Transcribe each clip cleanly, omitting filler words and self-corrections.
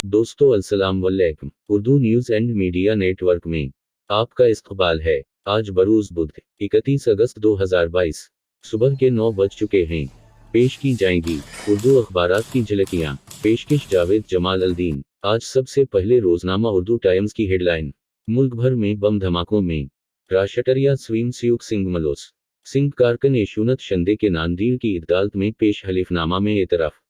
दोस्तों अस्सलाम वालेकुम। Urdu news and media network में आपका इस्तकबाल है। आज बरोज़ बुध 31 अगस्त 2022 सुबह के 9 बज चुके हैं। पेश की जाएंगी उर्दू अखबारात की झलकियां। पेशकश जावेद जमाल अल्दीन। आज सबसे पहले रोजनामा उर्दू टाइम्स की हेडलाइन। मुल्क भर में बम धमाकों में राष्ट्रीय स्वयंसेवक सिंह मलोस सिंह कारकन यशुनत शंदे के नांदीड़ की अदालत में पेश हलीफनामा में एतराफ़।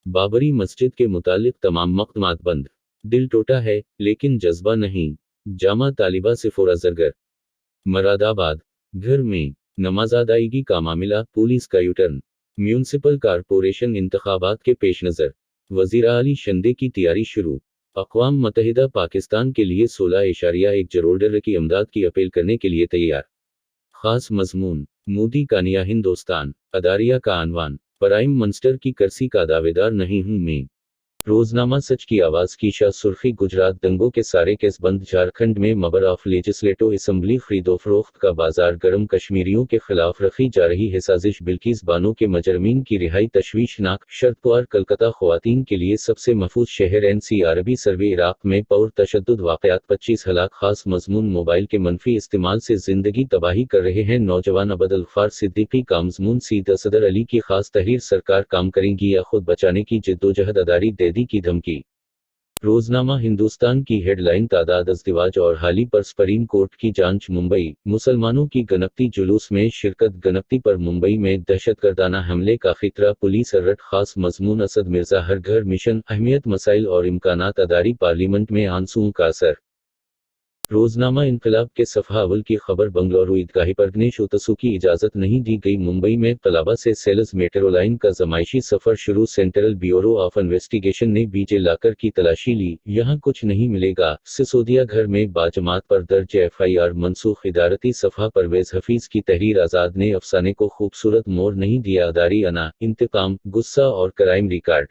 बाबरी मस्जिद के मुतालिक तमाम मकदमात बंद। दिल टूटा है लेकिन जज्बा नहीं। जामा तालिबा से फोरा जरगर। मरादाबाद घर में नमाज अदायगी का मामला, पुलिस का यूटर्न। म्यूनिसिपल कारपोरेशन इंतखाबात के पेश नज़र वज़ीर आली शंदे की तैयारी शुरू। अक़वाम मुत्तहिदा पाकिस्तान के लिए 16.1 करोड़ डॉलर की इमदाद की अपील करने के लिए तैयार। खास मज़मून मोदी का नया हिंदुस्तान अदारिया का अनवान। प्राइम मिनिस्टर की कर्सी का दावेदार नहीं हूं मैं। रोजनामा सच की आवाज की शाह सुर्खी। गुजरात दंगों के सारे केस बंद। झारखंड में मेंबर ऑफ लेजिस्लेटिव असेंबली खरीदो फरोख्त का बाजार गर्म। कश्मीरियों के खिलाफ रखी जा रही है साजिश। बिल्किस बानो के मुजरिमीन की रिहाई तशवीशनाक। शर्तवार कलकत्ता ख्वातीन के लिए सबसे महफूज शहर। NCRB सर्वे इराक में पौर तशद्दुद वाक़यात 25 हलाक। खास मजमून मोबाइल के मनफी इस्तेमाल से जिंदगी तबाही कर रहे हैं नौजवान। अबद अल्गफार सिद्दीकी का मजमून। सीद सदर अली की खास तहरीर। सरकार काम करेंगी या खुद बचाने की जिद्दोजहद। अदारी दी की धमकी। रोजनामा हिंदुस्तान की हेडलाइन। तादाद अज़दिवाज और हाली पर सुप्रीम कोर्ट की जांच। मुंबई मुसलमानों की गनपति जुलूस में शिरकत। गनपति पर मुंबई में दहशतगर्दाना हमले का खतरा। Police alert. खास मजमून असद मिर्जा हर घर मिशन। अहमियत, मसाइल और इम्कानात। अदारी पार्लियामेंट में आंसुओं का असर। रोजनामा इनकलाब के सफ़हा अव्वल की खबर। बंगलुरु ईदगाही पर गणेश उत्सव की इजाज़त नहीं दी गई। मुंबई में तलबा से सेल्स मेट्रो लाइन का ज़माइशी सफ़र शुरू। सेंट्रल ब्यूरो ऑफ इन्वेस्टिगेशन ने बीजे लाकर की तलाशी ली, यहां कुछ नहीं मिलेगा। सिसोदिया घर में बाजमात पर दर्ज FIR मनसूख। इदारती सफ़हा। परवेज़ हफीज की तहरीर। आज़ाद ने अफसाने को खूबसूरत मोड़ नहीं दिया। अदारी अना, इंतकाम, गुस्सा और क्राइम रिकॉर्ड।